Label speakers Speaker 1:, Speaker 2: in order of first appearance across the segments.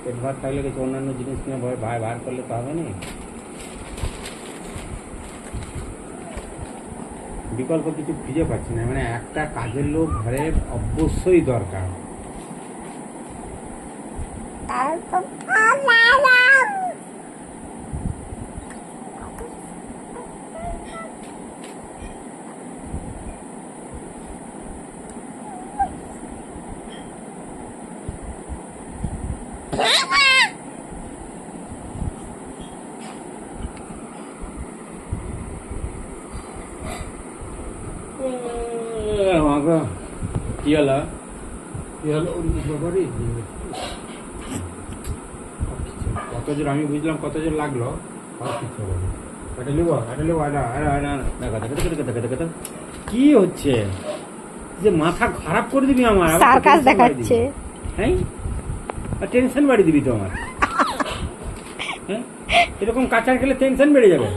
Speaker 1: পেট ভাত থাকলে কিছু অন্যান্য জিনিস নিয়ে বার করলে তো হবে না। বিকল্প কিছু খুঁজে পাচ্ছি না, মানে একটা কাজের লোক ঘরে অবশ্যই দরকার। কি হলো কত জোর আমি বুঝলাম, কত জোর লাগলো। কি হচ্ছে যে মাথা খারাপ করে দিবি আমার,
Speaker 2: সার্কাস দেখাচ্ছে।
Speaker 1: হ্যাঁ, টেনশন বাড়িয়ে দিবি তো আমার। হ্যাঁ, এরকম কাঁচার খেলে টেনশন বেড়ে যাবে।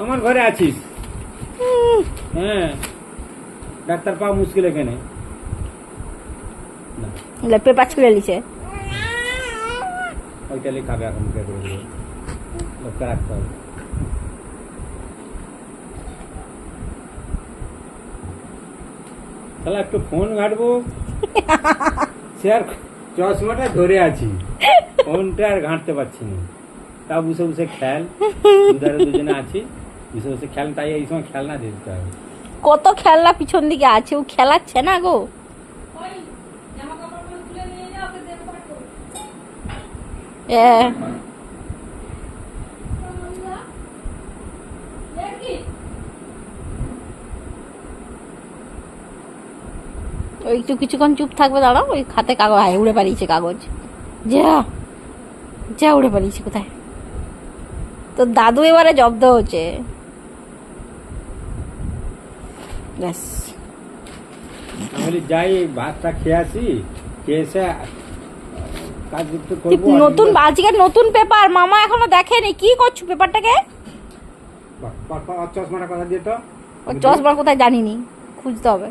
Speaker 1: আমার ঘরে আছিস, হ্যাঁ, ডাক্তার পাওয়া মুশকিল এখানে।
Speaker 2: পেপার ছুঁড়ে লিছে,
Speaker 1: ওইটাই খাবে এখন, মুখে করে দেবে, লোককে রাখতে হবে। তাহলে একটু ফোন ঘাটবো, সে আর চশমাটা ধরে আছি, ফোনটা আর ঘাঁটতে পারছি না। তা বসে বসে খেয়াল, দুজনে আছি, বসে বসে খেয়াল, তাই এই সময় খেলনা দিতে হবে।
Speaker 2: কত খেলনা পিছন দিকে আছে, ও খেলাচ্ছে না গো। ওই একটু কিছুক্ষণ চুপ থাকবে, দাঁড়াও। ওই খাতে কাগজ উড়ে পালিয়েছে, কাগজ যা যা উড়ে পালিয়েছে কোথায়। তো দাদু এবারে জব্দ হচ্ছে। ব্যাস,
Speaker 1: আমি যাই ভাতটা খেয়ে আসি, খেয়ে এসে কাজ করবো।
Speaker 2: নতুন আজকে নতুন পেপার মামা এখনো দেখেনি। কি করছো পেপারটাকে?
Speaker 1: চশমাটা কথা দিয়ে তো,
Speaker 2: চশমা কোথায় জানিনি, খুঁজতে হবে।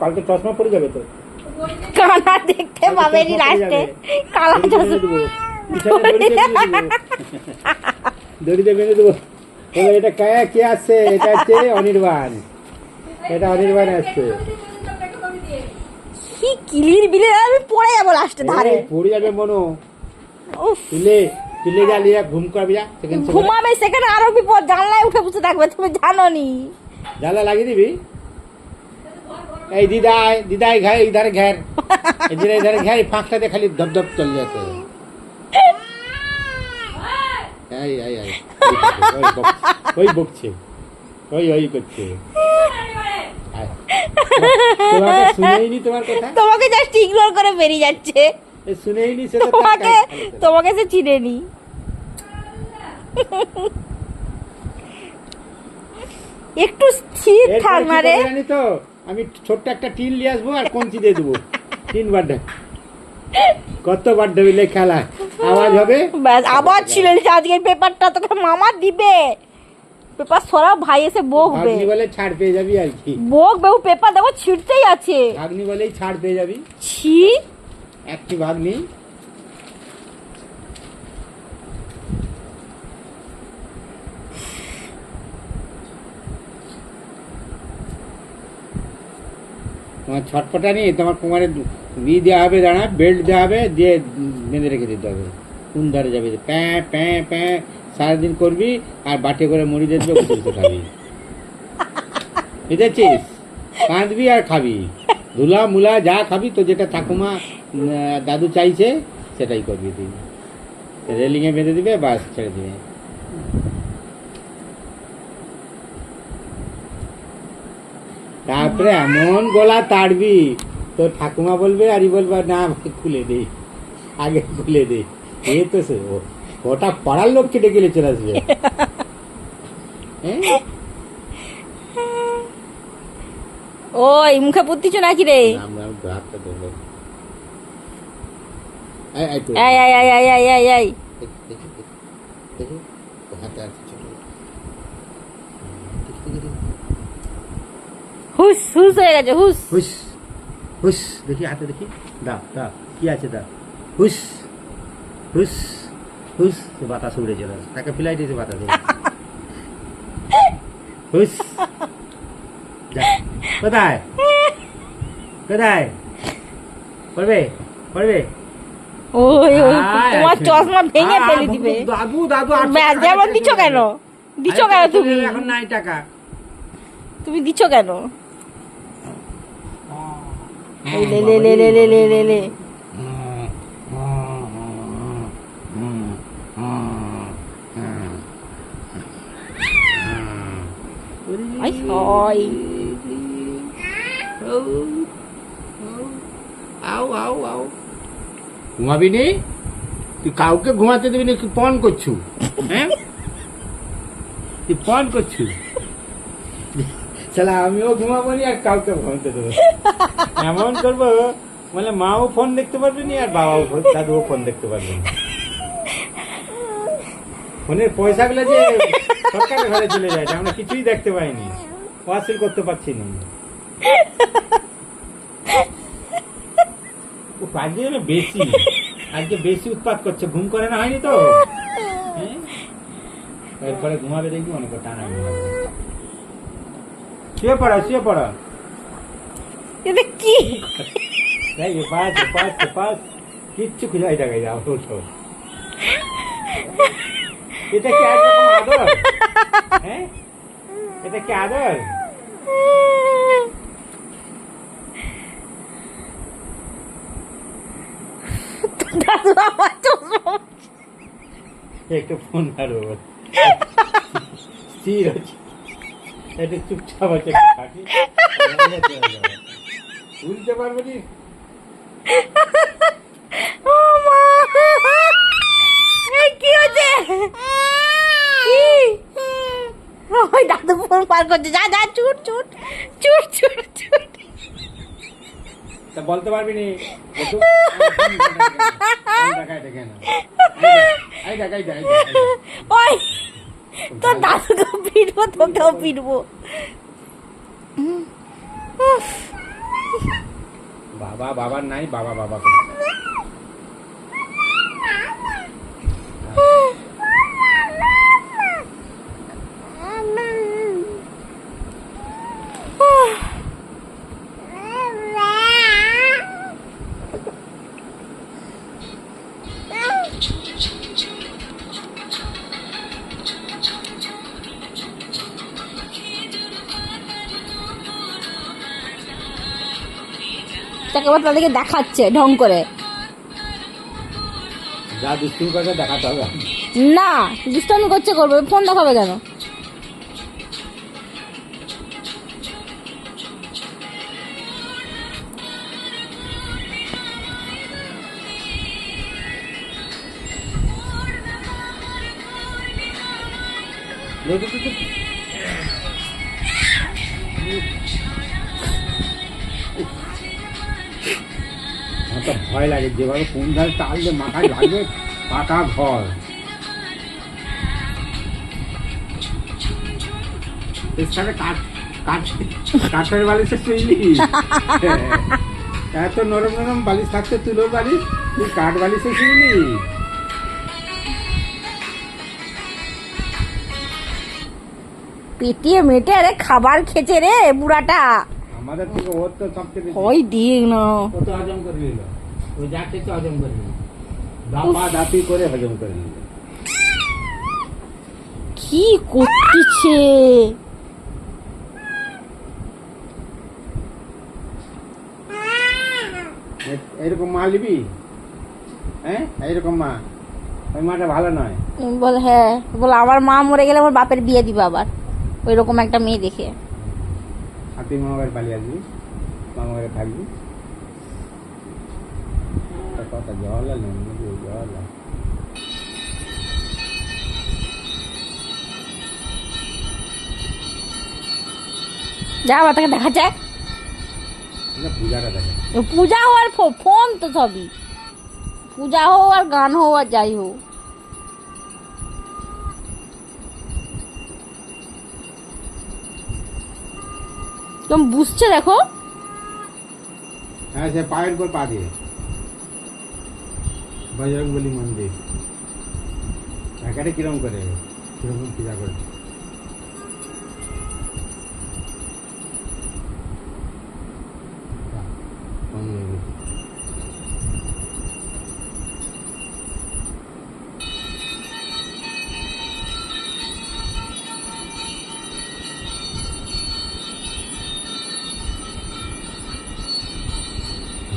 Speaker 1: কালকে চশমা পড়ে যাবে তো,
Speaker 2: কানা দেখতে পাবেনি লাস্টে, কালা চশমা
Speaker 1: দড়িতে বেঁধে দেবো। এটা কে আসছে? এটা হচ্ছে অনির্বাণ, এটা অনির্বাণ আসছে।
Speaker 2: কি কিলির বিলে আমি পড়ে যাবো লাস্টে ধারে,
Speaker 1: পড়ে যাবে মনো। তুলে তুলে জ্বালিয়ে ঘুম করবি, যা
Speaker 2: ঘুমাবে সেখানে আরো বিপদ। জানলায় উঠে বসে থাকবে, তুমি জানো নি?
Speaker 1: জানলা লাগিয়ে দিবি। এই দিদাই ঘাই ইধারে ঘের, ইধারে ঘের, ফাঁকটাতে খালি ধপধপ চলে যাচ্ছে। ওই বকছে, ওই করছে। শুনেইনি তোমার কথা,
Speaker 2: তোমাকে জাস্ট ইগনোর করে বেরিয়ে যাচ্ছে।
Speaker 1: শুনেইনি,
Speaker 2: তোমাকে সে চিনেনি। একটু স্থির থাক না রে।
Speaker 1: জানি তো, আমি ছোট্ট একটা টিন নিয়ে আসবো আর কঞ্চি দিয়ে দেবো। 3 বার কতবার দেবে খেলা, আওয়াজ হবে।
Speaker 2: ব্যাস, আবার ছিল আজকের পেপারটা তোকে মামা দিবে। পেপার সরাও, ভাই এসে বকবে।
Speaker 1: ভাগ্নি বলে ছাড় পেয়ে যাবি আর কি।
Speaker 2: বকবে, ও পেপার দেখো ছিঁড়তেই আছে।
Speaker 1: ভাগ্নি বলেই ছাড় পেয়ে যাবি।
Speaker 2: ছি,
Speaker 1: একটি ভাগ্নি। তোমার ছটপটা নিয়ে তোমার কোমরে দেওয়া হবে, দাঁড়া বেল্ট দেওয়া হবে, দিয়ে বেঁধে রেখে দিতে হবে। কোন ধারে যাবে, প্যাঁ প্যাঁ প্যাঁ সারাদিন করবি, আর বাটে করে মুড়ি দিয়ে দেবে, খাবি। বুঝেছিস? কাঁদবি আর খাবি, ধুলা মুলা যা খাবি, তো যেটা ঠাকুমা দাদু চাইছে সেটাই করবি তুই। রেলিংয়ে বেঁধে দিবে, বাস ছেড়ে দিবে। তারপরে এমন গলা তাড়বি, তো ঠাকুমা বলবে, আরই বলবে না খুলে দে, আগে খুলে দে। এই তো সে ওটা পাড়ার লোককে ডেকে চলে আসবে।
Speaker 2: ওই মুখে পুতিছ নাকি রে? হুস হুস হয়ে গেছে হুস।
Speaker 1: হুস হুস, দেখি হাতে দেখি, দাও দাও, কি আছে দাও, হুস হুস হুস, সে বাতাস উড়ে চলে আসে, তাকে ফিলাই দিয়েছে বাতাস উড়ে। হুস, যা, কোথায় কোথায় পড়বে পড়বে?
Speaker 2: ওই ওই
Speaker 1: আয়,
Speaker 2: তোমার
Speaker 1: আছে।
Speaker 2: চশমা ভেঙে ফেলে
Speaker 1: আ,
Speaker 2: দিবে।
Speaker 1: দাদু দাদু,
Speaker 2: ব্যাস, যেমন দিচ্ছ কেন? দিচ্ছ কেন তুমি?
Speaker 1: এখন নাই টাকা।
Speaker 2: তুমি দিচ্ছ কেন? এই লে লে লে লে লে লে লে লে। আই হয়।
Speaker 1: ঘুমাবি নি? তুই কাউকে ঘুমাতে দিবি না, তুই পণ করছু, হ্যাঁ তুই পণ করছু। শালা আমিও ঘুমাবো নি আর কাউকে ঘুমাতে দেবো, এমন করবো মানে মাও ফোন দেখতে পারবে নি আর বাবাও দাদুও ফোন দেখতে পারবে না। ফোনের পয়সাগুলো যে সরকারের ঘরে চলে যায়, আমরা কিছুই দেখতে পাইনি, ওয়াসিল করতে পারছি না। আজকে যেন বেশি, আজকে বেশি উৎপাত করছে, ঘুম করে না, হয়নি তো, হ্যাঁ? এরপরে ঘুমাবে দেখবি অনেক টানা ঘুমাবে। শুয়ে পড়া শুয়ে পড়া,
Speaker 2: এটা কি?
Speaker 1: কিচ্ছু খুঁজে দেখাই যাও, ওঠো। এটা কি একরকম আদর? হ্যাঁ, এটা কি আদর?
Speaker 2: দাদু আমার চশমা।
Speaker 1: একটু ফোন আরো স্থির আছে, একটু চুপচাপ আছে, থাকি উল্টে পারবো নি।
Speaker 2: ও মা, এই কি হচ্ছে? কি? ওই দাদু ফোন পার করছে, যা যা, চুট চুট চুট চুট চুট।
Speaker 1: তা বলতে পারবি নি একটু?
Speaker 2: ওই তো দাদুকেও পিটবো, তোকেও পিটবো।
Speaker 1: বাবা বাবার নাই, বাবা বাবা করে।
Speaker 2: তাকে আবার তাদেরকে দেখাচ্ছে ঢং করে।
Speaker 1: যা দুষ্টুমি করে দেখাতে হবে।
Speaker 2: না, দুষ্টামি করছে, করবে, ফোন দেখাবে কেন?
Speaker 1: আমার তো ভয় লাগে, যেভাবে কোন ধারে টাললে মাথায় লাগবে পাকা ঘর। এখানে কাঠের বালিশে শুইলি, এত নরম নরম বালিশ থাকতে তুলোর বালিশ, তুই কাঠ বালিশে শুইলি।
Speaker 2: পেটিয়ে মেটে আরে খাবার খেছে রে বুড়াটা।
Speaker 1: আমাদের থেকে ওর তো সবচেয়ে বেশি।
Speaker 2: ওই দিক না,
Speaker 1: ও তো হজম করে নিল, ও যা খেয়েছে হজম করে নিল, দাপা দাপি করে হজম করে নিল।
Speaker 2: কি করতেছে?
Speaker 1: এরকম মা নিবি? হ্যাঁ, এইরকম মা, ওই মাটা ভালো নয়।
Speaker 2: বল হ্যাঁ, বল আমার মা মরে গেলে আমার বাপের বিয়ে দিবে আবার ওই রকম একটা মেয়ে দেখে।
Speaker 1: আর তুই মামা বাড়ি পালিয়ে আসবি, মামা বাড়ি থাকবি। কথা জওয়াহরলাল নেই, জওয়াহরলাল
Speaker 2: যা আবার তাকে দেখা যায়।
Speaker 1: পূজাটা দেখে,
Speaker 2: পূজা হো আর ফোন তো সবই, পূজা হো আর গান হো আর যাই হোক। কেমন বুঝছে দেখো।
Speaker 1: হ্যাঁ, সে পায়ের উপর পা দিয়ে বজরংবলী মন্দির একাটা কিরম করে কিরকম পূজা করে।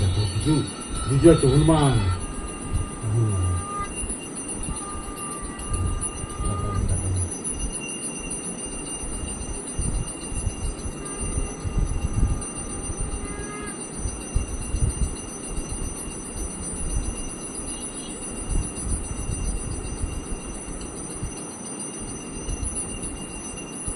Speaker 1: দেখো, বিজু বিজু আছে হনুমান।